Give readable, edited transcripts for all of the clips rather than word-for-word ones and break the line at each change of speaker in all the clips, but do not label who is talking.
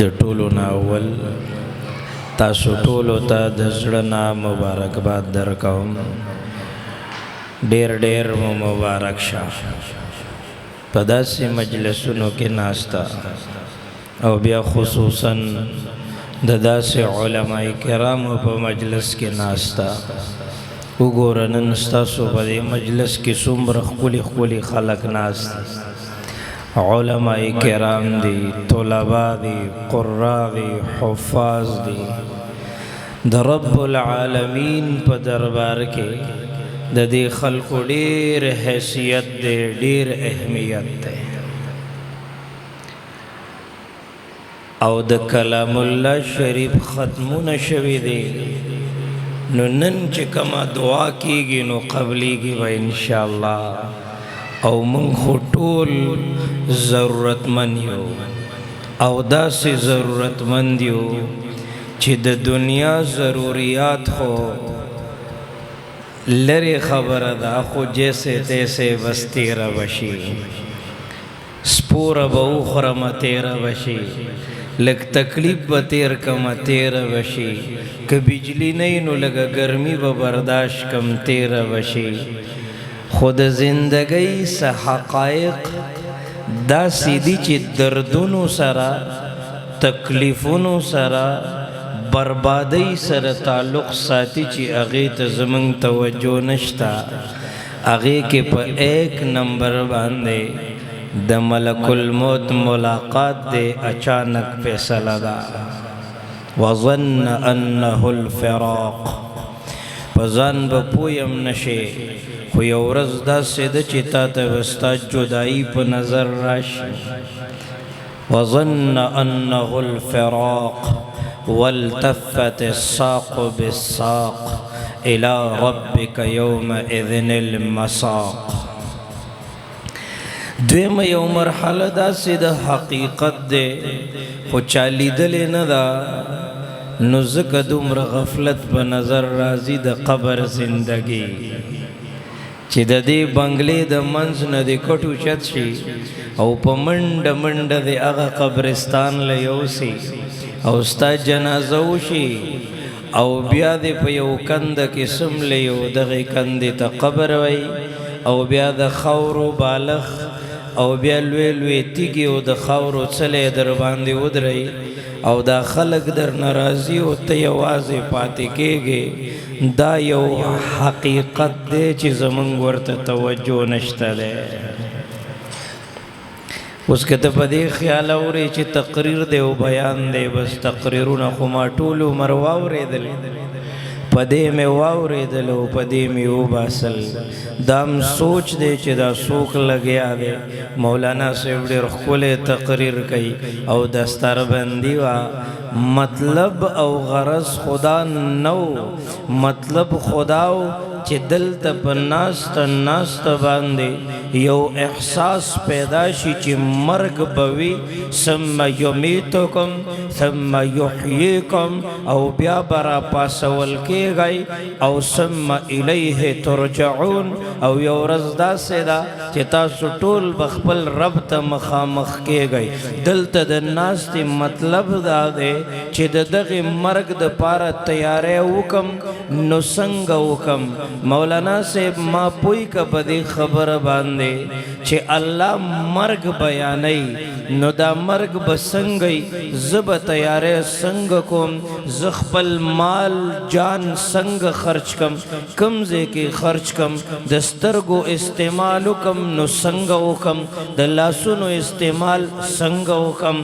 د ټولو نه اول تاسو ټولو ته د زړه نه مبارکباد درکوم. ډېر ډېر مو مبارک شه په داسې مجلسونو کې ناسته او بیا خصوصا د داسې علماء کرامو په مجلس کې ناسته. وګوره نن ستاسو په دې مجلس کې څومره ښکلي ښکلي خلک ناست دي. علماء کرام دی، طلبا دی، قرآ دی، حفاظ دی. د رب العالمین په دربار کې د دې خلقو ډېر حیثیت دی، ډېر اهمیت دی. او د کلام الله شریف ختمونه شوي دي، نو نن چې کومه دعا کیږي نو قبلیږي به انشاءالله. او من خو ټول ضرورتمند یو او داسې ضرورتمند یو چې د دنیا ضروریات خو لرې خبره ده، خو جیسے تیسے بس تیره بشي، سپوره به وخورمه تیره بشي، لږ تکلیف به تیر کمه تیره بشي، که بجلی نه وي نو لږه ګرمي به برداشت کم تیره بشي. خود زندگی سه حقایق داسې دي چې دردونو سره، تکلیفونو سره، بربادی سره تعلق ساتي چې هغې ته زموږ توجه نشته. هغې کې په 1 نمبر باندې د ملک الموت ملاقات دی، اچانک فیصله ده. وظن انه الفراق، په ځان به پویم نشي، خو یو ورځ داسې ده چې تا ته به ستا جدایي په نظر راشي. وظن انه الفراق والتفت الساق بالساق الى ربك يومئذ المساق. دویمه یو مرحله داسې د حقیقت دی، خو چا لیدلې نه ده، نو ځکه دومره غفلت په نظر راځي د قبر زندگی چې د دې بنگلې د منځ نه د کټو چت شي او په منډه منډه د هغه قبرستان له یوسي او ستا جنازه وشي او بیا د په یو کنده کې څملې یو دغې کندې ته قبر وی او بیا د خاورو بالغ او بیا لوی لوی تیږې او د خاورو څلی در باندې ودرئ او دا خلق در ناراضي او ته یوازې پاتې کېږې. دا یو حقیقت دی چې زمونږ ورته توجه نشته دی. اوس که ته په دې خیال اورې چې تقریر دی او بیان دی، بس تقریرونه خو ما ټول عمر واورېدلې، په دې مې واورېدل او په دې مې وباسل. دا هم سوچ دی چې دا څوک لګیا دی. مولانا صاحب ډېر ښکلی تقریر کوي او دستربندي وه. مطلب او غرض خدا نو، مطلب خداو چې دلته په ناسته ناسته باندې یو احساس پیدا شي چې مرګ به وي، ثم یمیتکم ثم یحییکم، او بیا به راپاسول کېږئ او ثم الیه ترجعون. او یو ورځ داسې ده چې تاسو ټول به خپل رب ته مخامخ کېږئ. دلته د ناستې مطلب دا دی چې د دغې مرګ دپاره تیاری وکم، نو څنګه وکم؟ مولانا صاحب ما پوی که په دې خبره باندې چې الله مرګ بیانوي، نو دا مرګ به څنګه زه به تیاری څنګه کوم؟ زه خپل مال جان څنګه خرچ کم؟ کوم ځای کې خرچ کم؟ د سترګو استعمال وکم نو څنګه وکم؟ د لاسونو استعمال څنګه وکم؟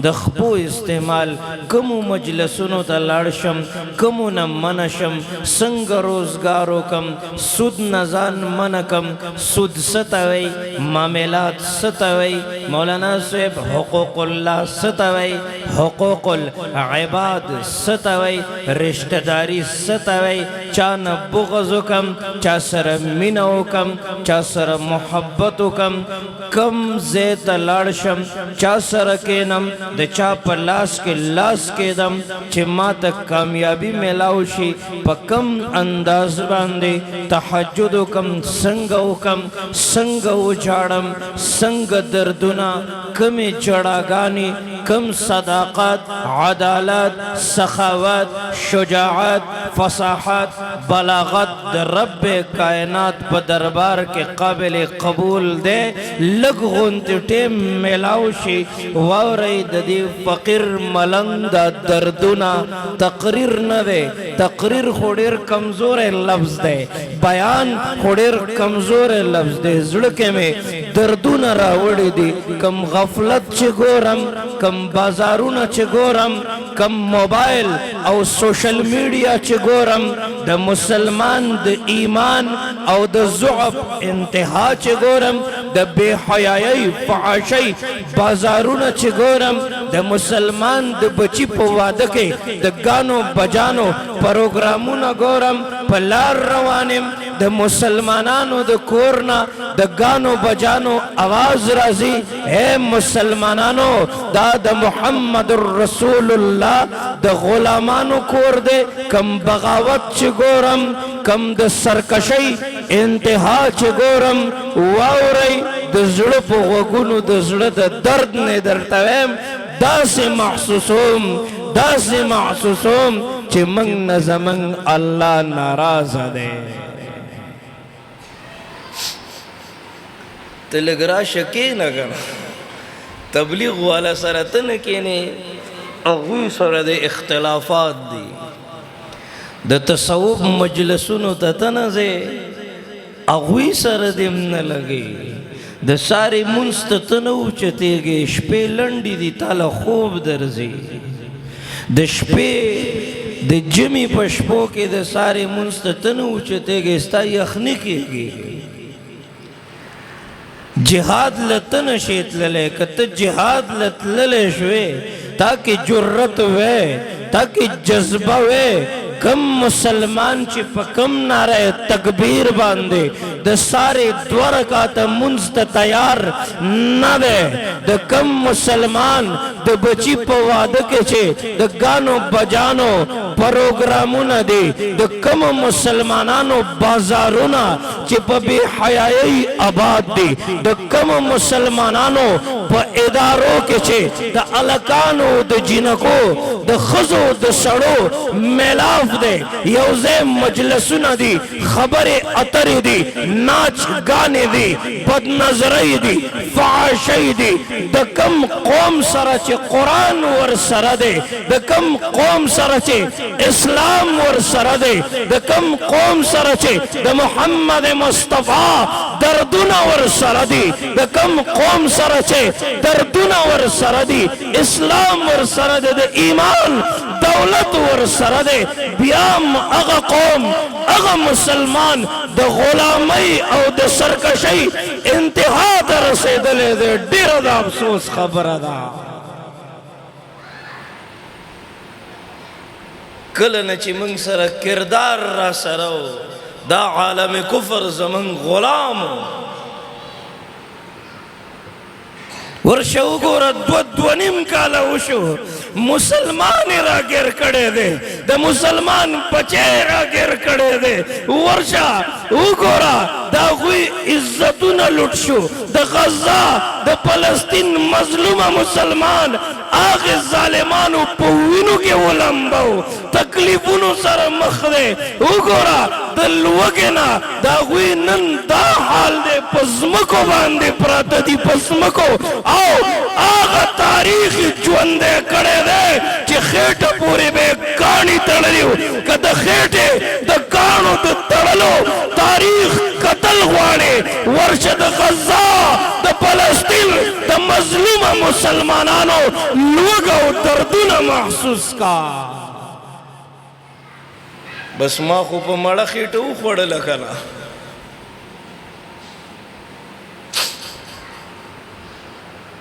د خپو استعمال کومو مجلسونو ته لاړ شم، کومو نه منع شم؟ څنګه روزګار وکم؟ سود نه ځان منع کم. سود څه ته وایي؟ معاملات څه ته وایي؟ مولانا صاحب حقوق الله څه ته وایي؟ حقوق العباد څه ته وایي؟ رشته داري څه ته وایي؟ چا نه بغض وکم، چا سره مینه وکم، چا سره محبت وکم، کم ځای ته لاړ شم، چا سره کینم، د چا په لاس کې لاس کېدم چې ما ته کامیابي میلاو شي، په کم انداز باندې تهجد وکم، څنګه وکم، څنګه وجاړم، څنګه دردونه، کمې جړاګانې، कम सदाकत, अदालत, सखावत, शुजाअत, फसाहत, बलागत रब कायनात प दरबार के काबिल कबूल दे लग गुंत टेम मिलावशी वावरई ददी फकीर मलंग दा दर्दुना तकरीर न दे तकरीर खोड़ेर कमजोर लफ्ज दे बयान खोड़ेर कमजोर लफ्ज दे जुड़के में दर्दुना रावड़ी दी कम गफलत च गोरम कम बाजारुना च गोरम कम मोबाइल और सोशल मीडिया च गोरम द मुसलमान द ईमान और द ज़ुअफ इंतहा च गोरम द बेहयाई फहाशी बाजारुना च गोरम द मुसलमान द बची पवाद के द गानो बजानो प्रोग्रामुना गोरम पलार रवानिम द मुसलमानानो द कोरना द गानो बजानो आवाज राजी है मुसलमानानो दा द मुहम्मद रसूलुल्लाह द गुलामानो कोर दे कम बगावत च गोरम कम द सरकशी इंतहा च गोरम वावरई द जुड़ पो वगुनु द जुड़ द दर्द ने दर्तवेम दासे महसूसोम चे मंग न जमंग अल्लाह नाराज दे तलगरा शके न कर तबलीग वाला सरतन के ने अगुई सर दे इख्तिलाफात दी द तसव्वुफ मजलसुन ततन से अगुई सर दिम न लगे द सारे मुंस्ततन उचते गे शपे लंडी दी ताला खूब दर्जी द शपे द जमी पशपो के द सारे मुंस्ततन उचते गे स्ता यखनी के गे जिहाद लतन शेत लले कत जिहाद लत लले शवे ताकि जुर्रत वे ताकि जज्बा वे कम मुसलमान ची पकम नारे तकबीर बांधे द सारे द्वार का त मुंस्त तैयार न दे द कम मुसलमान द बची पवाद के चे द गानो बजानो प्रोग्रामो न दे द कम मुसलमानानो बाजारुना ची पबी हयाई आबाद दे द कम मुसलमानानो प इदारों के चे द अलकानो द जिनको द खजो द सड़ो मेलाफ दे यौजे मजलसुना दी खबरे अतरी दी नाच गाने दी बदनजरी दी फहाशी दी द कम कौम सरचे कुरान वर सरदे द कम कौम सरचे इस्लाम वर सरदे द कम कौम सरचे द मुहम्मद मुस्तफा दर्दुना वर सरदी द कम कौम सरचे दर्दुना वर सरदी इस्लाम वर सरदे द ईमान दौलत वर सरदे बियाम अगा कौम अगा मुसलमान द गुलामी और द सरकशी इंतहा दर से दले दे डेर द अफसोस खबर दा कल नची मंग सर किरदार रा सरो दा आलम कुफर जमन गुलाम वर्षो गोर द्वनिम काला उशो मुसलमान रागेर कड़े दे द मुसलमान बचे रागेर कड़े दे वर्षा उगोरा दा हुई इज्जतु न लुटशो द गजा द फलस्तीन मजलूमा मुसलमान आगे जालिमानु पविनु के उलंबो तकलीफुनु सर मखदे उगोरा द लुवगेना दा हुई नन दा हाल दे पस्मको बांधे प्रातदी पस्मको आओ आगा तारीख जुंदे कड़े दे कि खेट पूरे बे कानी तड़लियो कद खेटे द कानो द तड़लो तारीख कतल हुआने वर्ष द गजा द फलस्तीन द मजलूम मुसलमानानो लोगो दर्दुना महसूस का बस माँ को पे मड़ा खेटो खोड़ लखना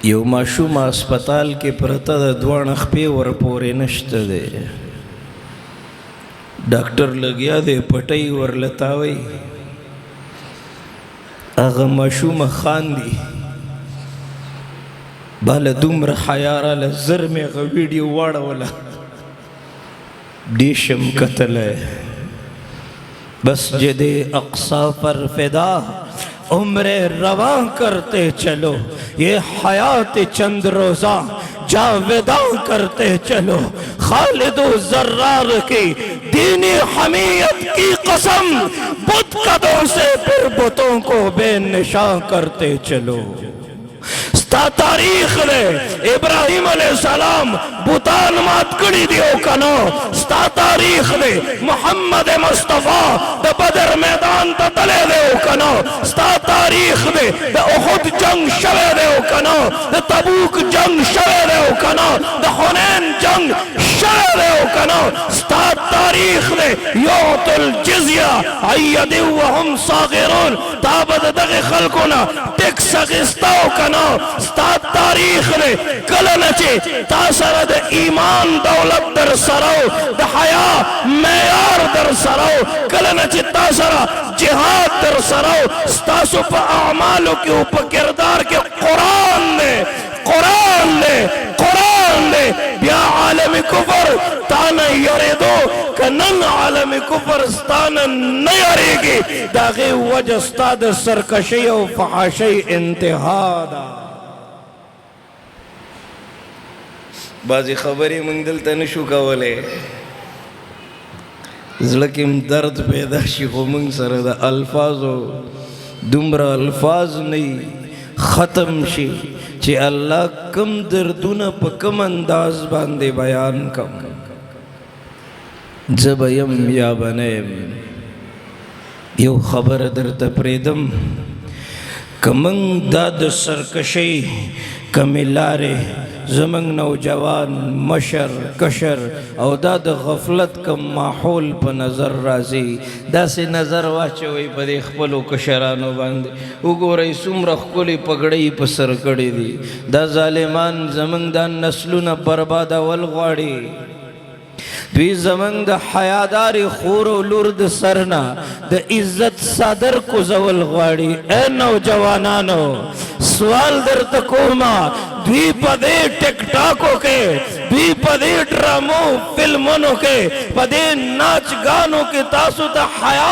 यो माशूम अस्पताल के प्रता द द्वाण खपे वर पोरे नश्त दे डॉक्टर लगिया दे पटई वर लतावई आगा माशूम खान दी बाल दुम्र हयारा लजर में वीडियो वाड़ा वाला देशम कतल है बस जदे अक्सा पर फिदा उम्र रवा करते चलो ये हयात चंद रोजा जावेदां करते चलो। खालिद ज़र्रार की दीनी हमीयत की कसम, बुत कदों से फिर बुतों को बेनिशां करते चलो। तारीख ने इब्राहिम अलैहिस्सलाम बुतान मात कड़ी दियो कनो। तारीख ने मोहम्मद मुस्तफा द बदर मैदान त तले दियो कनो। तारीख ने द उहुद जंग शवे दियो कनो, द तबूक जंग शवे दियो कनो, द हुनैन जंग शवे दियो कनो। तारीख ने योतुल जिज़िया अय्यदि व हम सागिरून ताबद दगे खल्कुना टेक्स सगिस्ताओ कनो। तारीख ने कलनचे तासरद ईमान दौलत दर सराओ, द हया मेयार दर सराओ, कलनचे तासरा जिहाद दर सराओ। तासु प अमालों के ऊपर किरदार के कुरान ने या आलम कुफर ताना यरे दो कनन आलम कुफर ताना न यरेगी। दागे वजह स्ताद सरकशी और फहाशी इंतहादा। बाजी खबरी मंगल तनशु कवले ज़लकिम दर्द पैदा शी हो मंग सरद अल्फाजो दुमरा अल्फाज नहीं ख़त्म शी चे अल्लाह कम दर्दुना प कम अंदाज बांदे बयान कम। जबयम या बने यो खबर दर तपरेदम कमंग दाद सरकशी कमिलारे जमंग नौजवान मशर कशर और दाद गफलत का माहौल पर नज़र राजी दासे नज़र वाचोई पदे खपलो कशरानो बांधे उगोरई सुमरख कोली पगड़ई पर सर कड़ी दी दा जालिमान जमंग दा नस्लु न बर्बादा वलगवाड़ी भी जमंग द हयादारी खोरो लुर्द सरना द इज्जत सादर को जवल गवाड़ी। ए नौजवानानो सवाल दर तकोमा द्विपदे टिकटॉकों के द्विपदे ड्रामों फिल्मों के पदे नाच गानों के तासुत हया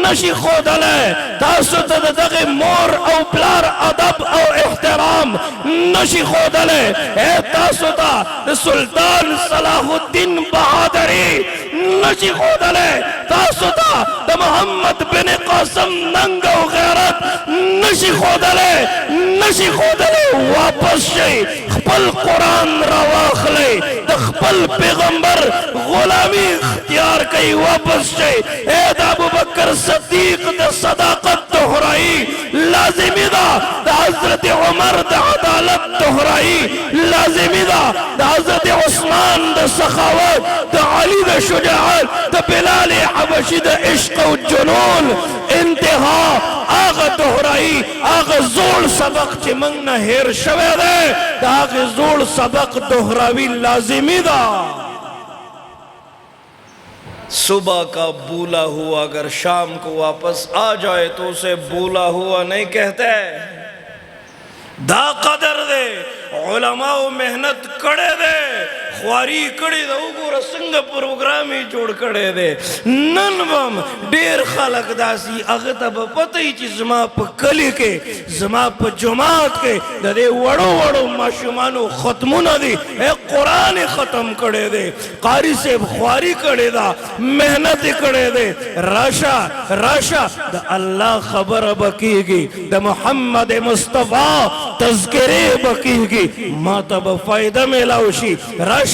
नशी खोदले तासुत दगे मोर औ प्लार अदब औ एहतराम नशी खोदले। ए तासुता सुल्तान सलाहुद्दीन बहादुरी नशी खोदले तासुता द मोहम्मद बिन कासिम नंगो गैरत नशी खोदले वापस शई खपल कुरान रवाखले द खपल पैगंबर गुलामी इख्तियार कई वापस शई। ए अबू बकर सिद्दीक द सदाकत दोहराई लाजिमी दा द हजरत उमर द अदालत दोहराई लाजिमी दा द हजरत उस्मान द सखावत द अली द शुजाअत द बिलाल हबशी द इश्क व जुनून इंतहा आग दोहराई आग जोड़ सबक चिमंग न हेर शवे दे आग जोड़ सबक दोहरावी लाजिमी दा। सुबह का भूला हुआ अगर शाम को वापस आ जाए तो उसे भूला हुआ नहीं कहते। दा कदर दे उलमाओ मेहनत करे दे ख्वारी कड़ी दे उगोर संग प्रोग्राम ही जोड़ करे दे नन बम डेर खलक दासी अगतब पता ही चीज जमा प कली के जमा प जमात के दे वड़ो वड़ो माशुमानो खत्म न दी ए कुरान खत्म करे दे कारी से ख्वारी करे दा मेहनत करे दे राशा राशा द अल्लाह खबर बकीगी द मोहम्मद मुस्तफा तज़किरे बकीगी मातब फायदा मिलाउशी राशा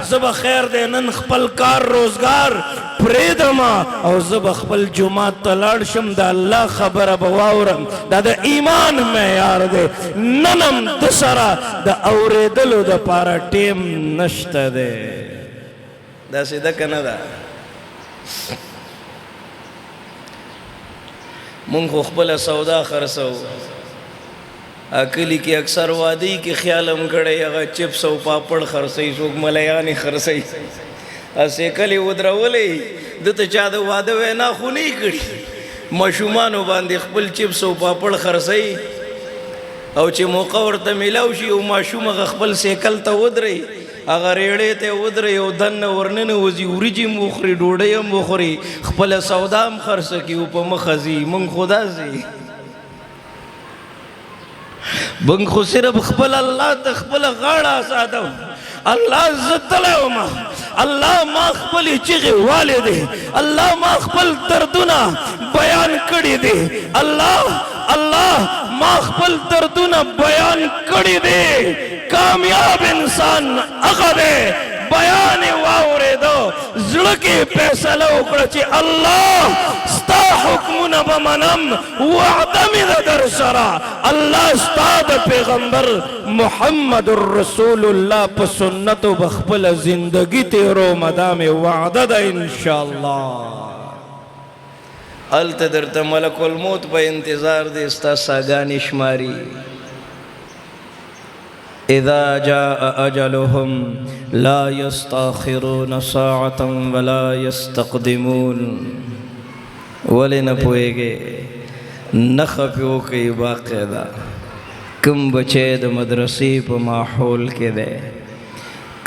जब खैर दे नन खपल कार रोजगार प्रेदमा और जब खपल जुमा तलाड़ शम द अल्लाह खबर बवाउरम द ईमान में यार दे ननम दसरा द औरे दलो द पारा टेम नष्ट दे द सीधा कनदा मुंग खपल सौदा खरसो अकली के अक्सर वादी के ख्याल हम खड़े अगर चिप्स और पापड़ खरसई सोग मलयानी खरसई असे कली उदरवले दत चाद वादवे ना खुनी कड़ी मशुमानो बांधे खपल चिप्स और पापड़ खरसई और चे मौका वर्त मिलाउशी ओ माशुम खपल सेकल त उदरे अगर एड़े ते उदरे ओ धन वर्णन वजी उरिजी मुखरी डोड़े मुखरी खपल सौदाम खरस की उपम खजी मंग खुदा से بنگ خو صرف خپل الله ته خپل غاړه ساتو الله زتلو ما الله ما خپل چیغې والې دي الله ما خپل دردونه بیان کړي دي الله ما خپل دردونه بیان کړي دي کامیاب انسان هغه دی بیان واورېدو زړه کې فیصله وکړه چې الله ستا حکمونه به منم وعده مې ده در سره الله ستا د پیغمبر محمد رسول الله په سنتو به خپله زندګي تېروم دا مې وعده ده انشاءالله هلته درته ملک الموت په انتظار دی ستا ساګانې شماري اذا جاء اجلهم لا يستاخرون ساعة ولا يستقدمون ولن پوئیگے نخفیو کی باقیدہ کم بچے د مدرسی پا ماحول کے دے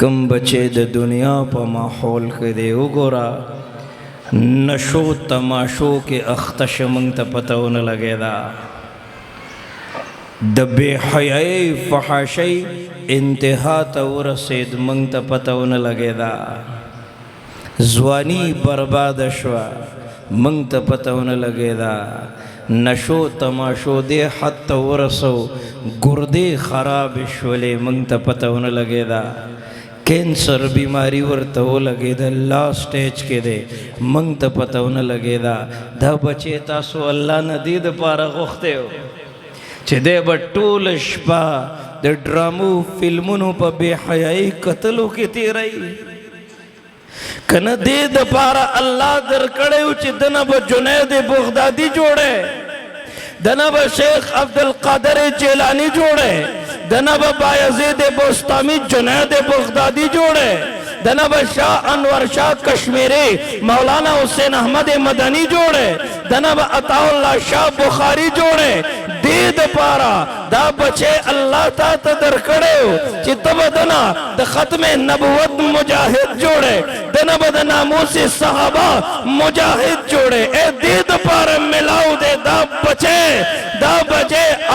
کم بچے د دنیا پا ماحول کے دے اگورا نشو تماشو کے اختش منگتا پتون لگے دا د بے حیائی فحاشی انتہا تا ورسید منگتا پتون لگے دا زوانی برباد شوا منگتا پتون لگے دا نشو تماشو دے حد تا ورسو گردے خراب شولے منگتا پتون لگے دا کینسر بیماری ورتو لگے دا لاس سٹیج کے دے منگتا پتون لگے دا بچے تاسو اللہ ندید پارا غختے ہو چې دی به ټوله شپه د ډرامو فلمونو په بې حیايي کتلو کې تېروي که نه دې دپاره الله درکړی و چې دنه به جنید بغدادي جوړی دنه به شیخ عبدالقادر جیلانی جوړی دنه به بایزید بستامی جنید بغدادي جوړی دنه به شاه انور شاه کشمیری مولانا حسین احمد مدنی جوړی دنه به عطاالله شاه بخاری جوړی دید پارا دا بچے اللہ تا تدر کڑے ہو چی تب دنا دا ختم نبوت مجاہد جوڑے دنا با ناموس صحابہ مجاہد جوڑے اے دید پارا ملاو دے دا بچے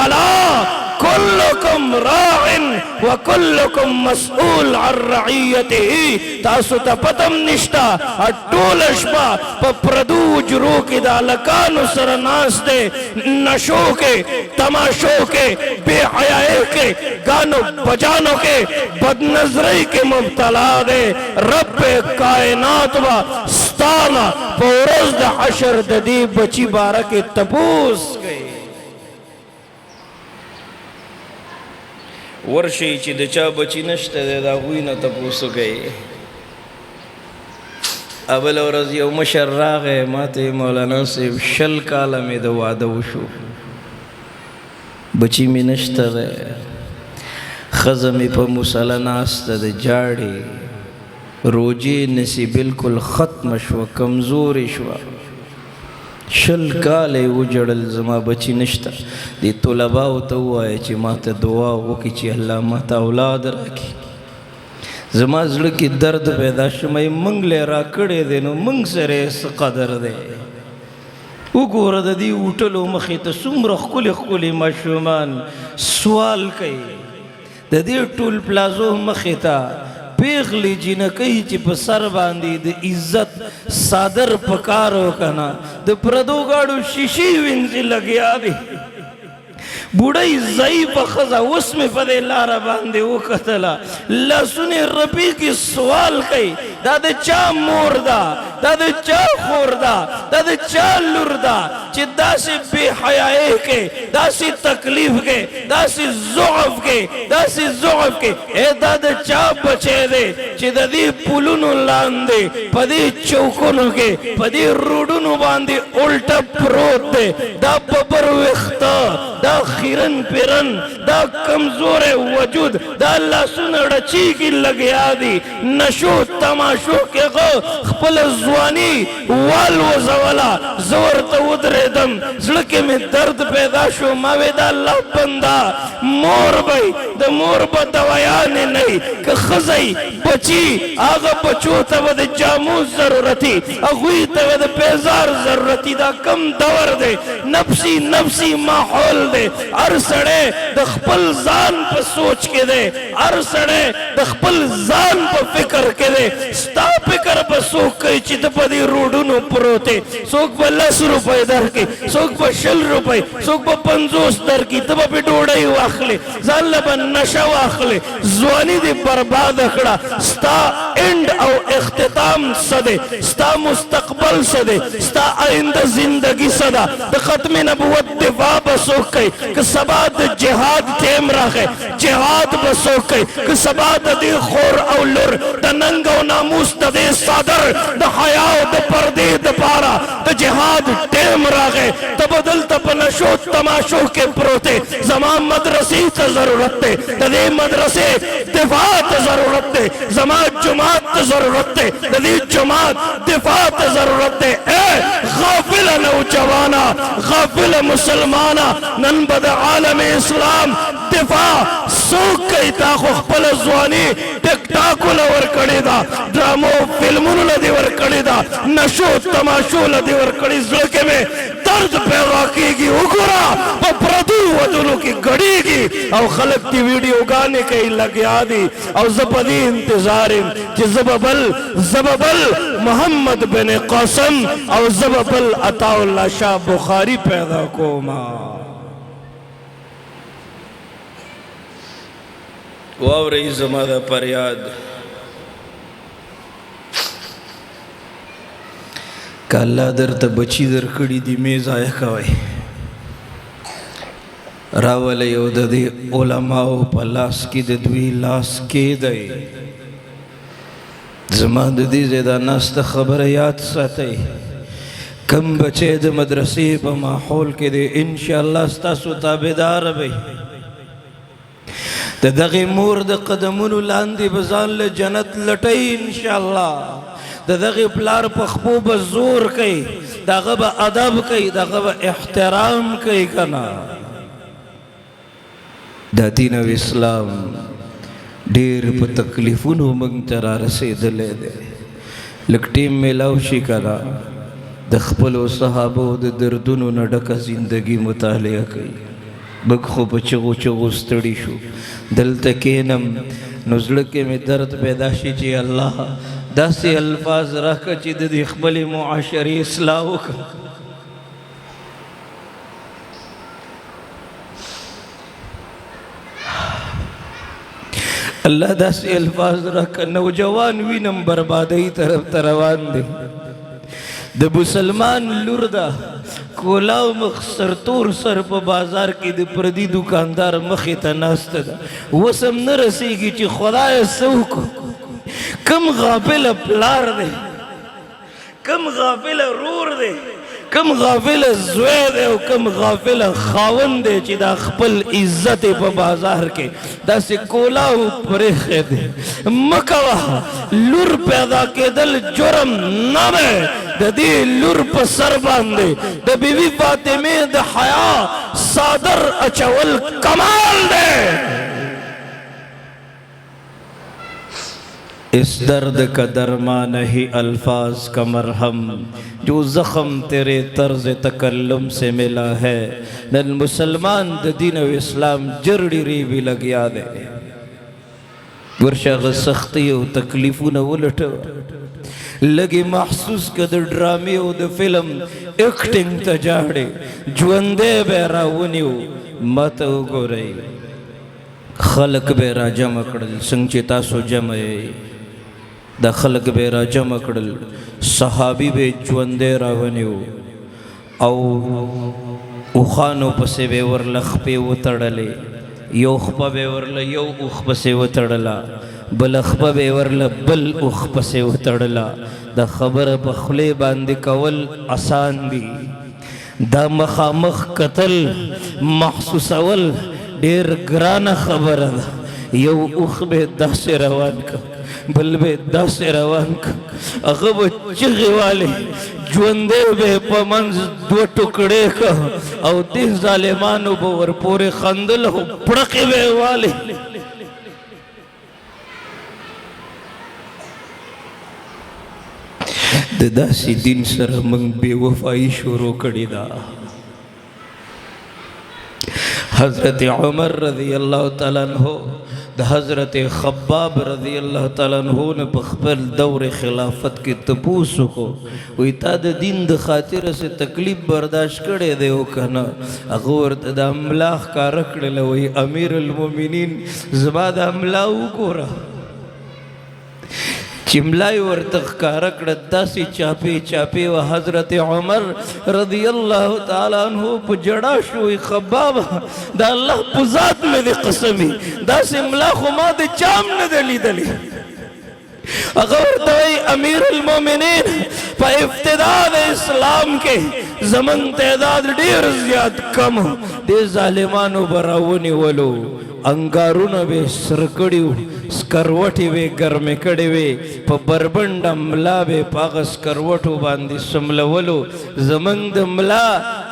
اللہ کلکم راعن وکلکم مسئول عن رعیتی تاسو تا پتم نشتا اٹول اشبا پا پردو جرو کی دا لکانو سرناس دے نشو کے تماشو کے بے حیائی کے گانو بجانو کے بدنظری کے مبتلا دے رب کائنات و ستانا پورز دا حشر دا دی بچی بارا کے تپوس گئی ورشي چې د چا بچی نشته دی د هغوی نه تپوس وکړئ بله ورځ یو مشر راغی ما ته مولانا صاحب 20 کاله مې د واده وشو بچی مې نشته دی ښځه مې په مصله ناسته ده جاړې روجې نسي بلکل ختمه شوه کمزورې شوه 20 کاله یې وجړل زما بچی نشته دې طلباو ته ووایه چې ما ته دعا وکړي چې الله ما ته اولاد راکړي زما زړه کې درد پیدا شوی موږ لی راکړی دی نو موږ سره یې څه قدر دی وګوره د دې هوټلو مخې ته څومره ښکلي ښکلي ماشومان سوال کوي د دې ټول پلازو مخې ته پیغلی جنکی چی په سر باندې د عزت صادر پکارو کنا د پردو گاڑو شیشی وینزی لگیا دی بوڑای ضعیف خزا اس میں پدے لارا باندے وہ قتلا لسنی ربی کی سوال کئی دا دا چا مور دا دا دا چا خور دا دا دا چا لور دا چی دا سی بے حیائے کے دا سی تکلیف کے دا سی ضعف کے اے دا دا چا بچے دے چی دا دی پولونو لاندے پدی چوکونو کے پدی روڈونو باندے الٹا پروت دے دا ببر وقتا دا خیرن پیرن دا کمزور وجود دا اللہ سنڑا چی کی لگیا دی نشو تماشو کے غو خپل زوانی والو زولا زور تا ادرے دم زڑکے میں درد پیدا شو ماوے دا اللہ بندہ مور بھئی دا مور با دوایانے نہیں کہ خزائی بچی آغا بچو تا ود جاموز ضرورتی اگوی تا ود پیزار ضرورتی دا کم دور دے نفسی ماحول دے हर सड़े द खपल जान पर सोच के दे, हर सड़े द खपल जान पर फिक्र के दे। स्ता फिक्र पर सोक कई चित पदी रूडुनु परोते, सोक पर 10 रुपए दर की, सोक पर 100 रुपए, सोक पर 50 दर की, तब पे डोड़ाई वाखले जाल बन नशा वाखले जवानी दी बर्बाद अखड़ा। स्ता एंड और इख्तिताम सदे, स्ता मुस्तकबल सदे, स्ता आइंदा जिंदगी सदा द खत्म नबुवत दिफा बसोक कई कि सबाद जिहाद तेम रखे, जिहाद बसोक कई कि सबाद दी खोर और लुर द नंगो नामूस दे सादर द हयाओ द पर्दे द पारा द जिहाद तेम रखे। तबदल तपनशो तमाशो के प्रोते जमा मदरसी त जरूरत है, तदे मदरसे दिफा त जरूरत है, जमा जुमात त जरूरत है, तदे जुमात दिफा त जरूरत है। ए गाफिल नौजवाना, गाफिल मुसलमाना, नन बद आलम इस्लाम दिफा सोक कई ताखो खपल जवानी टिकटाको लवर कड़ीदा, ड्रामो फिल्मों लदी वर कड़ीदा, नशो तमाशो लदी वर कड़ी ज़िलके में दर्द पैदा कीगी उगरा वो प्रदू वदुलों की गड़ीगी और खलक की वीडियो गाने के लग यादी और ज़बदी इंतज़ार ज़बबल मोहम्मद बिन क़ासिम और ज़बबल अताउल्लाह शाह बुखारी पैदा को माँ वाव रही ज़मादा पर याद काला दर त बची दर कड़ी दी मेज आया कवाई रावल यो दे उलमाओ पलास की दुई लास के दे जमाद दी ज़ेदा नास्त खबर याद साथे कम बचे द मदरसे प माहौल के दे इंशाअल्लाह स्तासु ताबेदार बे त दगे मोर द कदमुनु लांदी बजान ले जन्नत लटई इंशाअल्लाह। दगे प्लार पखपो बजोर कई दगब अदब कई दगब एहतराम कई कना दीन इस्लाम ढेर प तकलीफुनु मंग तरा रसेदले दे लकटीम में लाउशी करा द खपलो सहाबो द दर्दुनु न ढका जिंदगी मुतालिया कई बखो बचगो चगो स्तड़ी शो दिल तकेनम नुज़लके में दर्द पैदाशी जी अल्लाह दासी अल्फाज रख चिद दी खबली मुआशरी इस्लाह का अल्लाह दासी अल्फाज रख नौजवान भी नम बर्बादी तरफ तरवान दे द मुसलमान लुरदा कोलाव मखसर तोर सर पर बाजार की द प्रदी दुकानदार मखी तनास्त वसम न रसीगी ची खुदाए सौक कम गाफिल प्लार दे, कम गाफिल रूर दे, कम गाफिल ज़ुए दे और कम गाफिल खावन दे चिदा खपल इज्जत प बाजार के दासे कोला ऊपरे दे मकवा लुर पैदा के दल जुर्म नामे ददी लुर पर सर बांधे द बीवी फातिमे द हया सादर अचवल कमाल दे। इस दर्द का दरमा नहीं अल्फाज का मरहम जो ज़ख़म तेरे तर्ज़ तकल्लुम से मिला है नन मुसलमान दीन व इस्लाम जरड़ी री भी लग याद है वर्षा सख्ती और तकलीफ़ों न उलट लगे महसूस कर ड्रामे और द फिल्म एक्टिंग तजाड़े जुंदे बेरा वनियो मत उगो रही खलक बेरा जमकड़ल संचिता सो जमए द खलक बेरा जमकड़ल सहाबी बे जुंदे रावनियो औ उखानो पसे बेवर लख पे उतड़ले योखपा बेवरल यो उख पसे उतड़ला बलखपा बेवरल बल उख पसे उतड़ला द खबर बखले बांध कवल आसान भी द मखामख कतल महसूसवल ढेर ग्राना खबर यो उख बे दस रवान का बल बे दस रवान का अगब चिगे वाले जुंदे बे पमंज दो टुकड़े का और 3 जालिमानो बोर पूरे खंदल हो पड़के बे वाले दासी दिन सर मंग बेवफाई शुरू कड़ी दा हज़रत उमर रज़ी अल्लाह ताला अन्हो द हज़रत खब्बाब रज़ी अल्लाह ताला अन्हो ने बखबर दौर खिलाफत की तपूसु को वही ताद दीन द खातिर से तकलीफ बर्दाश्त करे दे हो कहना अगोर द अमलाह का रखड़े वही अमीर अलमोमिनीन ज़बाद अमलाऊ को रहा चिमलाई वर तख्कारक रद्दासी चापी चापी व हज़रत उमर रज़ियल्लाहु ताला अन्हु पुजड़ा शुई खब्बाब दा अल्लाह पुजात में दे कसमी दा सिमला खुमा दे चाम न दली दली अगर दवाई अमीर अलमोमिनीन पर इफ्तिदाद इस्लाम के जमन तैदाद ढेर ज़्याद कम दे जालिमानो बरावनी वलो अंगारुन वे सरकड़ियों स्करवटी वे गर्मे कड़े वे प बरबंड मला वे पागस करवटो बांधी समलवलो जमंद मला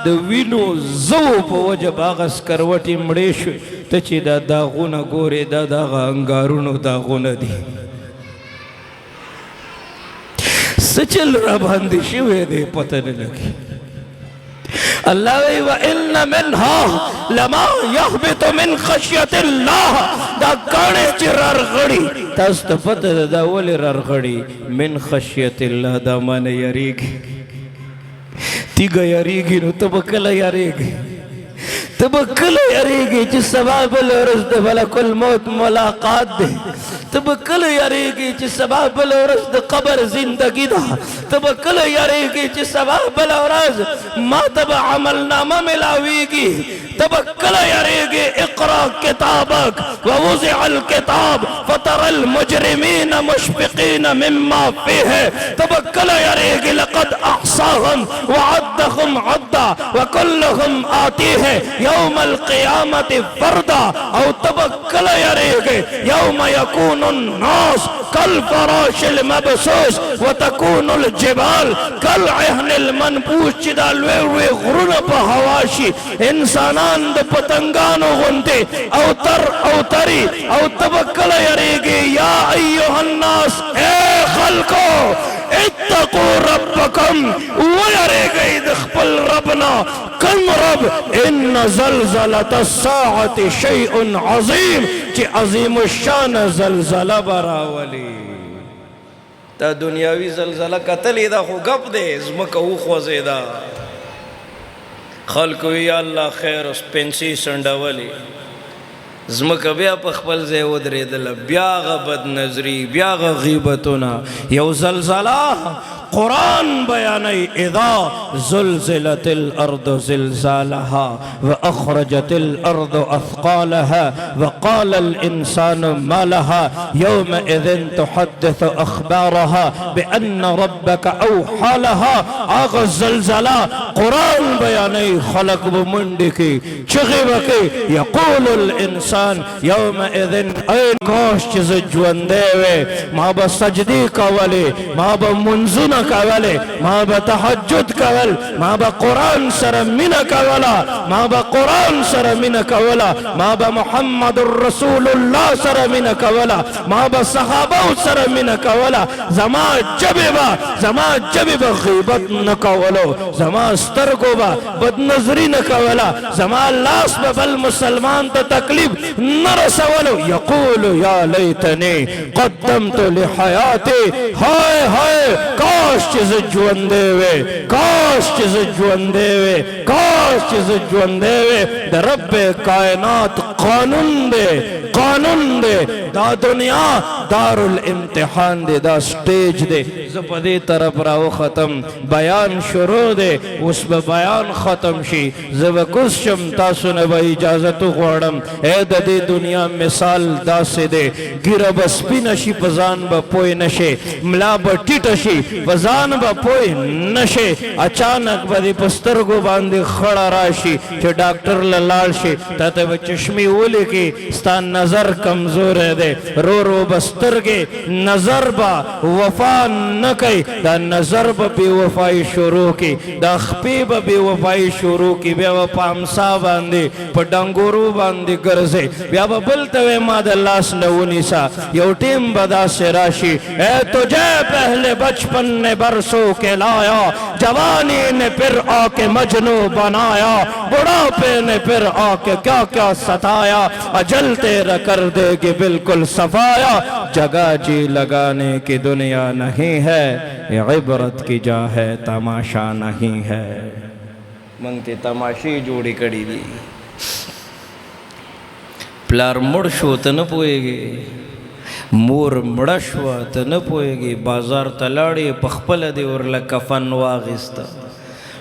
द विनो जो पवज बागस करवटी मडेश तची दा दागुना गोरे दा दागा अंगारुनो दागुना दी सचल राबांधी शिवे दे पतन लगी अल्लाह व इन्न मिन्हा लमा यहबितु मिन खश्यतिल्लाह दा काने चिरार गड़ी तस्त पत दा वले रार गड़ी मिन खश्यतिल्लाह दा माने यरीगी तिग यरीगी नु तबकल यरीगी तबकल यरीगी जिस सबाब लरस दे मलकुल मौत मुलाकात दे तबकल यरीगी जिस सबाब लरस दे कब्र जिंदगी दा तबकल यरीगी जिस सबाब लरस मातब अमल नामा मिलावीगी तबकल यरीगी इक़रा किताबक व वज़िअल किताब फतरल मुजरिमीन मुशफ़िक़ीन मिम्मा फ़ीह तबकल यरीगी लक़द अहसाहुम व अद्दहुम अद्दा व कुल्लुहुम आतीह यौमल क़ियामति फ़र्दा औ तबक्कल यरीगी यौम यकूनुन नास कल फ़राशिल मबसूस व तकूनुल जिबाल कल अहनिल मनबूस चिदाल वे गुरुन पहवाशी इंसानान द पतंगानो गुंते औतरी औ तबक्कल यरीगी या अय्युहन नास ए खल्को इत्तकू रब्बकम व यरीगी दखपल रबना कम रब इन ज़लज़लतस साअति शैउन अज़ीम कि अज़ीम शान ज़लज़ला बरावली ता दुनियावी ज़लज़ला कतल दा खो गप दे ज़मका उ ख़ोज़ेदा खल्क या अल्लाह खैर उस पेंसी संडावली ज़मका बिया पखपल ज़े उदरेदल बिया बद नजरी बिया गीबतुना यौ ज़लज़ला कुरान बयानई इदा ज़ुलज़िलतिल अर्दु ज़िलज़ालहा व अख़रजतिल अर्दु अथक़ालहा व क़ालल इंसानु मा लहा यौमइज़िन तुहद्दिसु अख़बारहा बिअन्न रब्बका औहा लहा आग ज़लज़ला कुरान बयानई खलक व मुंडी की चग़िब के यक़ूलुल इंसान यौमइज़िन ऐन काश चीज़ जुंदेवे माँ ब सजदी कवले माँ ब मुंजुना कवले माँ ब तहज्जुद कवल माँ ब कुरान सरमिना कवला माँ ब कुरान सरमिना कवला माँ ब मुहम्मदुर रसूलुल्लाह सरमिना कवला माँ ब सहाबा सरमिना कवला जमा जबिबा गीबत न कवलो जमा स्तरगोबा बदनजरी न कवला जमा लास बल मुसलमान तो तकलीफ न रसवलो यक़ूलु या लैतनी क़द्दमतु लिहयाती हाय हाय काश चीज़ जुंदेवे काश चीज़ जुंदेवे काश चीज़ जुंदेवे द रब्बे कायनात कानून दे दा दुनिया दारुल इम्तिहान दे दा स्टेज दे ज़पदे तरफ राव ख़त्म बयान शुरू दे उस बयान ख़त्म शी ज़ब कुशम तासुन ब इजाज़त ग़ोड़म ए दे दुनिया मिसाल दासे दे गिर बस्पी नशी पजान ब पोय नशे मला ब टिटशी पजान ब पोय नशे अचानक बदी पस्तर को बांधे खड़ा राशि जो डॉक्टर लाल शे ताते ब चश्मी ओले के स्तान नजर कमजोर है दे रो रो बस्तर के नजर बा वफा न कई दा नजर ब बेवफाई शुरू की दा खपी ब बेवफाई शुरू की बेवफा हमसा बांधे प डंगोरू बांधे गरजे ګرځي بیا به بل ته وایي ما د لاس نه ونیسه یو ټیم به داسې راشي اے تجھے پہلے بچپن نے برسوں کے لایا جوانی نے پھر آ کے مجنو بنایا بڑھاپے نے پھر آ کے کیا کیا ستایا اجل تیرا کر دے گی بالکل صفایا جگہ جی لگانے کی دنیا نہیں ہے یہ عبرت کی جا ہے تماشا نہیں ہے منگ تے تماشی جوڑی کڑی دی پلار مڑ شو ته نه پوهېږي مور مړه شوه ته نه پوهېږي بازار ته لاړې په خپله دې ورله کفن واخیسته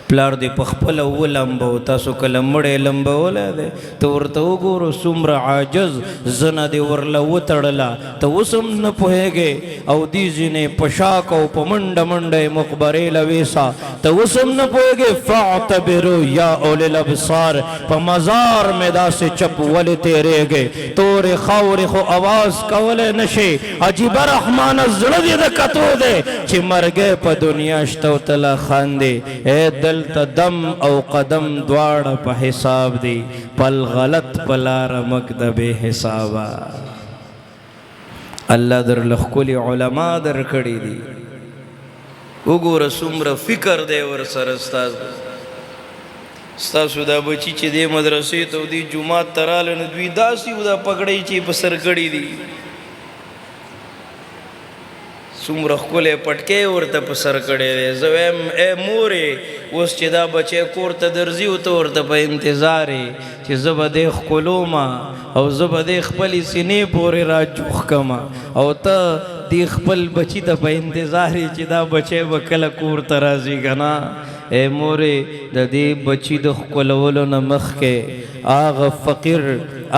پلار دې په خپله ولمبو تاسو کله مړی لمبولی دی ته ورته وګورو څومره عاجز زنه دې ورله وتړله ته اوس هم نه پوهېږې او دې ځینې په شاک او په منډه منډه یې مقبرې له ویسا ته اوس هم نه پوهېږې فاعتبرو یا اولی الابصار په مزار مې داسې چپ ولې تېرېږې تورې خاورې خو اواز کولی نه شي عجیبه رحمانه زړه دې د کتو دی چې مرګی په دنیا شته او ته لا خاندې ای دلته دم او قدم دواړه په حساب دی پل غلط پلاره مک د بې حسابه الله درله ښکلي علما درکړي دي وګوره څومره فکر دی ورسره ستاسو دا بچي چې دې مدرسې ته او دې جومات ته راله نو دوی داسې و دا پګړۍ چې په سر کړي دي څومره ښکلی پټکی ورته په سر کړی دی زه وایم ای مورې اوس چې دا بچی کور ته درځي او ته ورته په انتظار یې چې زه به دې ښکلومه او زه به دې خپلې سینې پورې را جوخ کمه او ته دې خپل بچي ته په انتظار یې چې دا بچی به کله کور ته راځي که نه اے مورې د دې بچي د ښکلولو نه مخکې هغه فقیر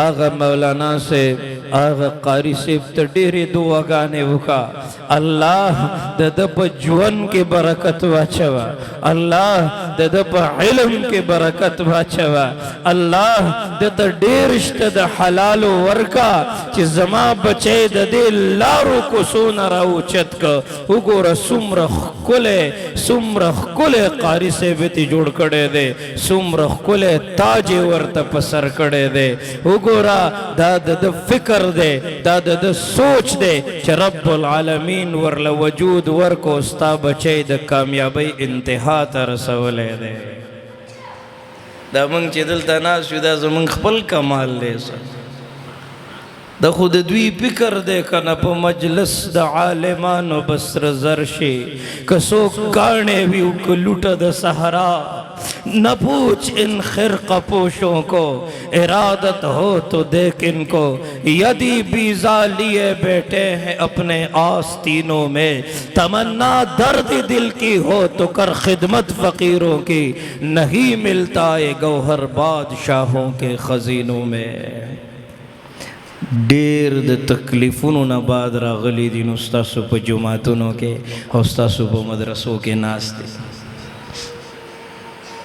هغه مولانا صاحب هغه قاری صاحب ته ډېرې دعاګانې وکړه الله د ده په ژوند کې برکت واچوه الله د ده په علم کې برکت واچوه الله د ته ډېر شته د حلالو ورکه چې زما بچی د دې لارو کوڅو نه راوچت که وګوره څومره ښکلی قاری صاحب یې جوړ کړی دی څومره ښکلی تاج یې ورته په سر کړی دی وګوره دا د ده فکر دی دا د ده سوچ دی چې رب العالمین ورله وجود ورکو ستا بچی د کامیابۍ انتها ته رسولی دی دا موږ چې دلته ناست یو دا زموږ خپل کمال دی د خو د دوی فکر دی که نه په مجلس د عالمانو بسر زر شي که څوک کاڼې وي او که لوټه د صحرا نہ پوچھ ان خرقہ پوشوں کو ارادت ہو تو دیکھ ان کو یدی بیزا لیے بیٹھے ہیں اپنے آستینوں میں تمنا درد دل کی ہو تو کر خدمت فقیروں کی نہیں ملتا یہ گوہر بادشاہوں کے خزینوں میں ډیر د تکلیفونو نه بعد راغلی دي نو ستاسو په جوماتونو کې او ستاسو په مدرسو کې ناست دي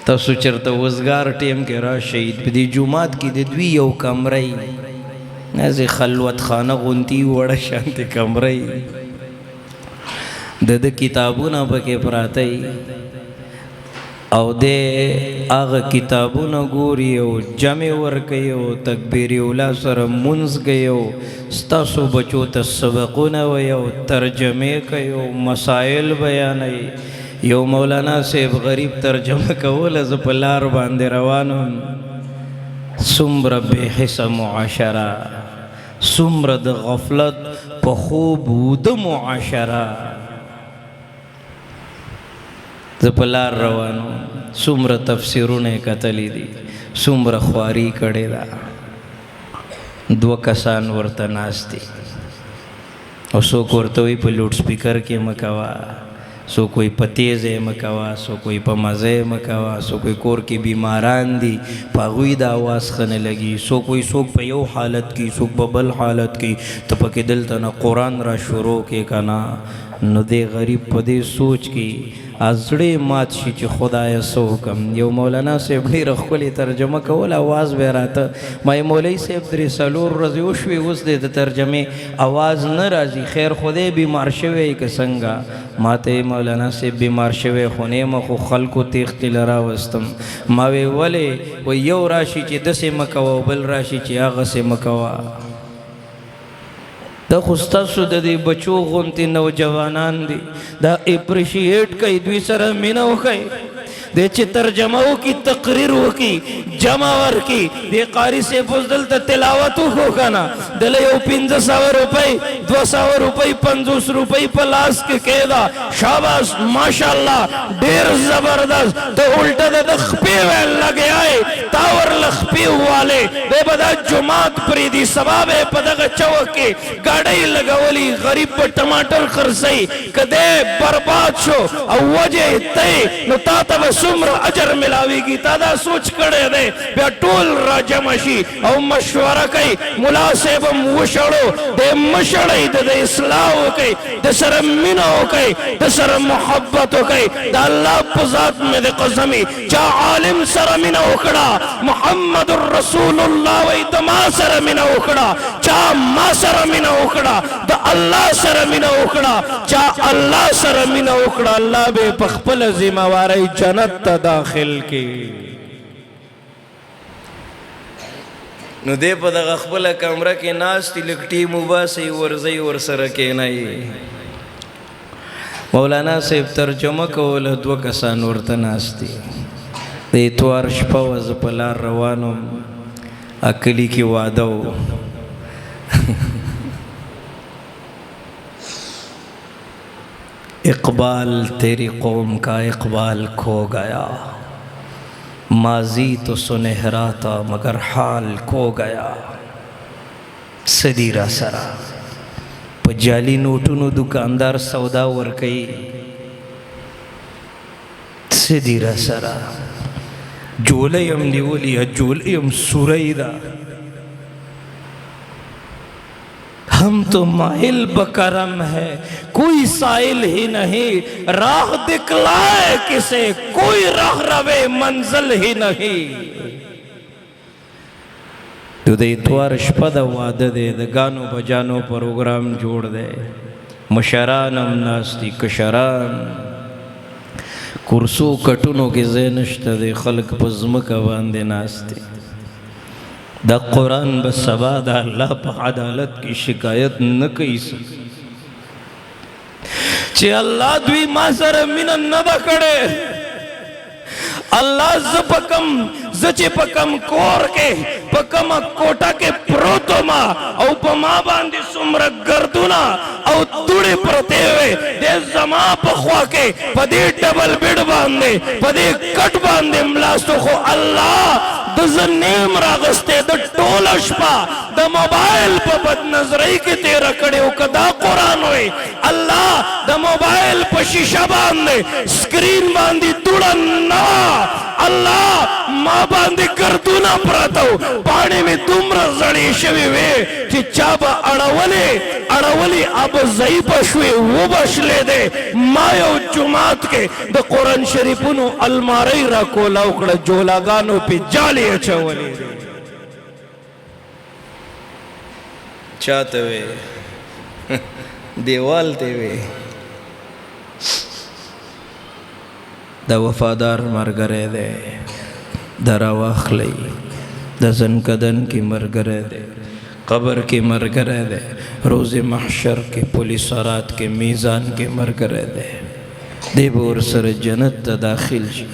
تاسو چېرته وزګار ټیم کې راشئ په دې جومات کې د دوی یو کمرې داسې خلوت خانه غوندې وړه شانتې کمرې د ده کتابونه پکې پراته او د هغه کتابونه ګوري او جمع ورکوي او تکبیر اولا سره مونځ کوي او ستاسو بچو ته سبقونه وایي او ترجمې کوي او مسایل بیانوي یو مولانا صاحب غریب ترجمه کوله زه په لار باندې روان وم څومره بېحسه معاشره څومره د غفلت په خوب وده معاشره زه په لار روان وم څومره تفسیرونه یې کتلي دي څومره خواري کړې ده 2 کسان ورته ناست دي او څوک ورته وایي په لوډ سپیکر کې مه کوه سو کوئی په تیزه مکوا سو کوئی په مزه مکوا سو کوئی کور کې بیماران دي په هغوی د اواز ښه نه لګي څوک په یو حالت کې څوک په بل حالت کې ته پکې دلته نه قرآن را شروع کې که نه نو دې غریب په دې سوچ کې زړه مات شي چې خدایه څه وکړم یو مولانا صاحب ډېره ښکلې ترجمه کوله اواز به یې راته ما یې مولوي صاحب 3-4 ورځې وشوې اوس دې د ترجمې اواز نه راځي خیر خدای بیمار شوی که څنګه ماته مولانا سے بیمار شوی خونیم خو خلکو تیختی لرا وستم ماوی ولی و یو راشی چی دس مکوا و بل راشی چی آغس مکوا دا خستاسو دا دی بچو غنتی نوجوانان دی دا اپریشیٹ کئی دوی سر مینو کئی دے چی ترجمہو کی تقریرو کی جمعور کی دے قاری سے فضل تا تلاوتو کو کنا دلے یو 500 روپئی 200 روپئی 50 روپئی پلاس کے کہدا شاباس ماشاءاللہ دیر زبردست تو الٹا دے دخپی ویل لگے آئے تاور لخپی والے دے بدا جماعت پریدی سباب پدغ چوکے گاڑی لگولی غریب پر ٹماٹر خرسائی کدے برباد شو او وجہ تے نو تاتا بس سمر اجر ملاوی کی تادا سوچ کڑے دے بیا ٹول را جمشی او مشورہ کئی ملاسبم وشڑو دے مشڑی دے اصلاحو کئی دے سر منو کئی دے سر محبتو کئی دا اللہ پزاد میں دے قسمی چا عالم سر منو کڑا محمد الرسول اللہ وی دما سر منو کڑا چا ما سر منو کڑا دا اللہ سر منو کڑا چا اللہ سر منو کڑا اللہ بے پخپل زمواری جنت تا داخل کی نو دے پا دا غخبل کمرہ کے ناس تی لکٹی مباسی ورزی ورسر کے نائی مولانا صاحب ترجمہ کولا دو کسان ورطا ناس تی دے اتوار شپاوز پلار روانم اکلی کی وعدو اقبال تیری قوم کا اقبال کھو گیا ماضی تو سنہرا تھا مگر حال کھو گیا صدیرہ سرا پجالی نوٹونو دکاندار سودا ورکئی صدیرہ سرا جولیم نیولی جولیم سوری دا ہم تو مائل بکرم ہے کوئی سائل ہی نہیں راہ دکھلائے کسے کوئی راہ روے منزل ہی نہیں تو دے اتوار شپد وعدہ دے دے گانو بجانو پروگرام جوڑ دے مشران امناستی کشران کرسو کٹونو کی زینشت دے خلق پزمک باندے ناستی دا قرآن بس سبا دا اللہ پا عدالت کی شکایت نکی سکتی چی اللہ دوی ما سر من ندا کڑے اللہ زچے پکم کور کے پکم کوٹا کے پروتو ما او پا ما باندی سمر گردونا او توڑے پرتے ہوئے دے زمان پخوا کے پا دے ڈبل بیڈ باندے پا دے کٹ باندے ملاستو خو اللہ دا زنیم راغستے دا ٹولش پا دا موبائل پا بد نظری کی تیرا کڑے ہو کدا قرآن ہوئے اللہ دا موبائل پا شیشہ باندے سکرین باندی توڑا نا اللہ ماں باندی گردونا پراتاو پانے میں تم رزڑی شوی وے چی چابا اڑولی اب زئی پشوی وہ بش لے دے مایو جماعت کے دا قرآن شریفونو الماری را کولا اکڑا جولاگانو پی جالی اچھا ولی دے چاہتے ہوئے دیوال تے ہوئے دا وفادار مرگرے دے دا رواخ لئی دا زنکدن کی مرگرے دے قبر کی مرگرے دے روز محشر کے پولیسارات کے میزان کے مرگرے دے دے بور سر جنت داخل شی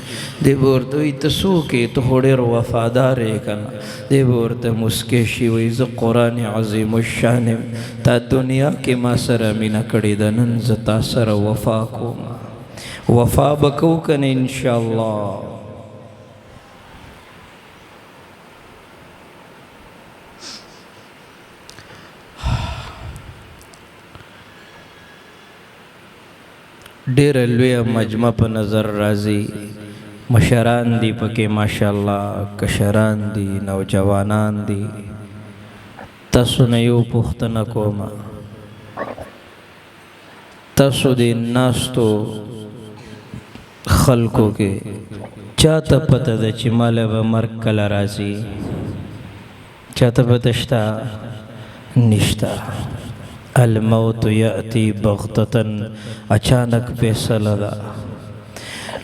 دے بور دوی تسو کے تھوڑے رو وفادارے کنا دے بور تا مسکشی ویز قرآن عظیم الشانم تا دنیا کے ما سر امینہ کڑی دنن زتا سر وفا کو ما وفا بکو کن انشاءاللہ ډیر لوی مجمع په نظر راځي مشران دی پکې ماشاءالله کشران دی نوجوانان دی تاسو نه یو پوښتنه کوم تاسو د ناستو خلکو کې چاته پته ده چې مال به مرګ کله راځي چاته پته شته نشته الموت یأتی بغتتن، اچانک فیصله ده.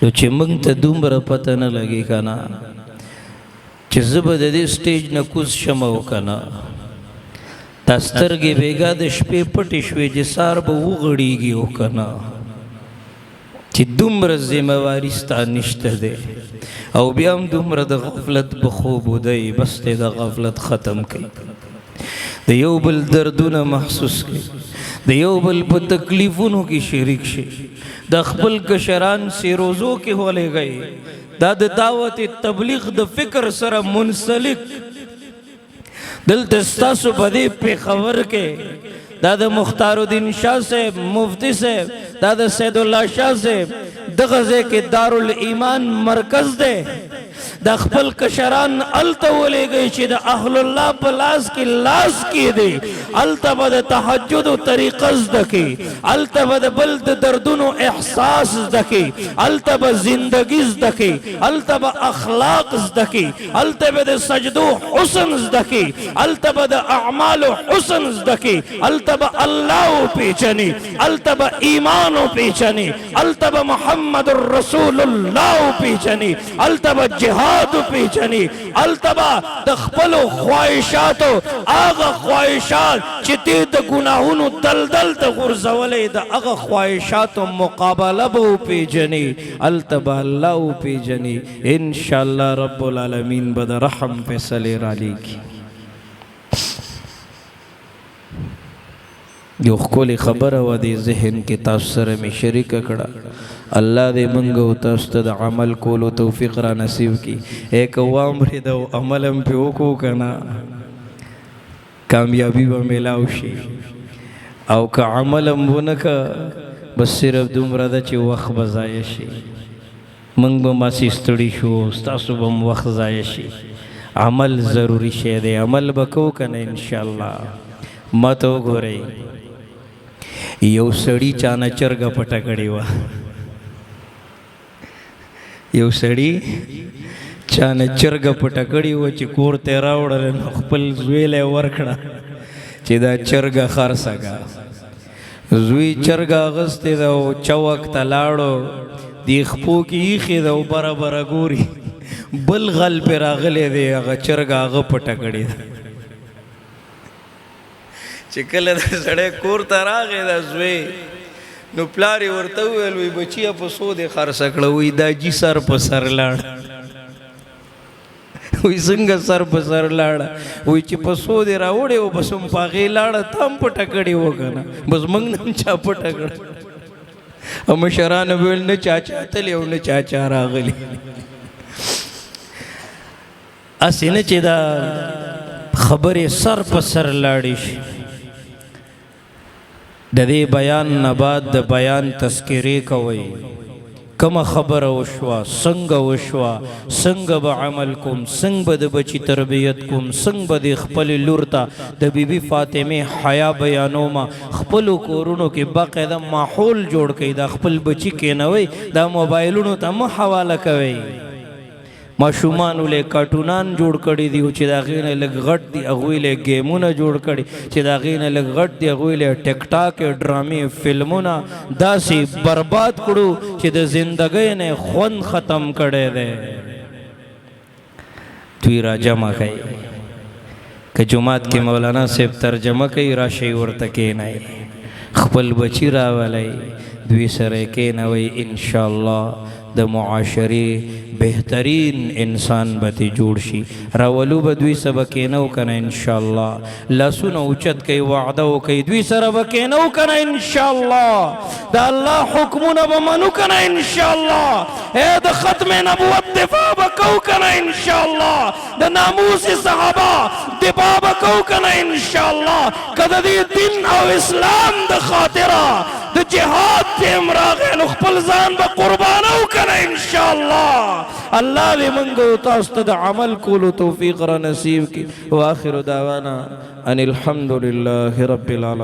نو چې موږ ته دومره پته نه لګي که نه چې زه به د دې سټیج نه کوز شم او که نه، دا سترګې بېګا د شپې پټې شوې چې سار به وغړېږي او که نه، چې دومره ذمهواري ستا نشته دی او بیا هم دومره د غفلت په خوب ودی، بس دی د غفلت ختم کړي، د یو بل دردونه محسوس کړي، د یو بل په تکلیفونو کې شریک شي، د خپل کشران سیروزو کې ولېږئ، دا د دعوت تبلیغ د فکر سره منسلک. دلته ستاسو په دې پېښور کې دا د مختار الدین شاه صاحب مفتی صاحب، دا د سید الله شاه صاحب دغه ځای کې دارالایمان مرکز دی. د خپل کشران الته ولېږئ چې د اهل الله په لاس کې لاس کېږدي، الته به د تهجدو طریقه زده کړي، الته به د بل د دردونو احساس زده کړي، الته به زندګي زده کړي، الته به اخلاق زده کړي، الته به د سجدو حسن زده کړي، الته به د اعمالو حسن زده کړي، الته به الله وپېژني، الته به ایمان وپېژني، الته به محمد رسول الله وپېژني، الته به جهاد پیچنی، التبا د خپلو خواهشاتو هغه خواهشات چې دې د ګناهونو دلدل ته غورځولې د هغه خواهشاتو مقابله به وپېژني، التبا الله وپېژني، انشاءالله رب العالمین به د رحم فیصلې رالیږي. یو ښکلې خبره وه دې ذهن کې تاسو سره مې شریکه کړه. الله دې موږ او تاسو ته د عمل کولو توفیق را نصیب کړي. که واورېده او عمل هم پرې وکړو که نه، کامیابي به میلاو شي، او که عمل هم ونه که بس صرف دومره ده چې وخت به ضایع شي، موږ به ماسې ستړي شو، ستاسو به هم وخت ضایع شي. عمل ضروري شی دی، عمل به کوو که نه انشاءالله. ما ته وګورئ، یو سړي چانه چرګه پټه کړې وه، یو سړي چانه چرګه پټه کړې وه چې کور ته یې راوړله، نو خپل زوی له یې ورکړه چې دا چرګه خرڅه کړه. زوی چرګه اغوستې ده او چوک ته لاړو، دې خپو کې ایښې ده او بره بره ګوري بل غل پې راغلی دی، هغه چرګه هغه پټه کړې ده. چې کله د سړی کور ته راغی دا زوی، نو پلار یې ورته وویل وایي بچیه په څو دې خرڅه کړه؟ وایي دا جي سر په سر لاړه. وایي څنګه سر په سر لاړه؟ وایي چې په څو دې راوړې و بس هم په هغې لاړه، ته هم پټه کړې وه که نه، بس موږ نه هم چا پټه کړه. او مشرانو به ویل نه چا چاتلې او نه چا چا راغلي. هسې نه چې دا خبرې سر په سر لاړې شي. د دې بیان نه بعد د بیان تذکرې کوئ، کومه خبره وشوه، څنګه وشوه، څنګه به عمل کوم، څنګه به د بچي تربیت کوم، څنګه به د خپلې لور ته د بیبي فاطمې حیا بیانومه. خپلو کورونو کې باقاعده ماحول جوړ کړئ، دا خپل بچي کېنوئ، دا موبایلونو ته مه حواله کوئ. ماشومانو له کارټونان جوړ کړي دي چې د هغې نه لږ غټ دي، هغوی له ګیمونه جوړ کړي چې د هغې نه لږ غټ دي، هغوی له ټیک ټاک ډرامې فلمونه داسې برباد کړو چې د زندګۍ نه خوند ختم کړی دی. دوی را جمع کوي، که جماعت کې مولانا صاحب ترجمه کوي راشئ ورته کښېنئ، خپل بچي راولئ، دوی سره کښېنوئ، انشاءالله د معاشرې بهترین انسان به ترې جوړ شي. راولو به دوی سره به کښېنو که نه انشاءالله، لاسونه اوچت کوئ، وعده وکئ دوی سره به کښېنو که نه انشاءالله، د الله حکمونه به منو که نه انشاءالله، د ختم نبوت دفاع به کوو که نه انشاءالله، د ناموس صحابه دفاع به کوو که نه انشاءالله، که د دې دین او اسلام د خاطره د جهاد ټیم راغی نو خپل ځان به قربانو که نه انشاءالله. الله دې موږ او تاسو ته د عمل کولو توفیق را نصیب کړي. واخر دعوانا ان الحمد لله رب العالمین.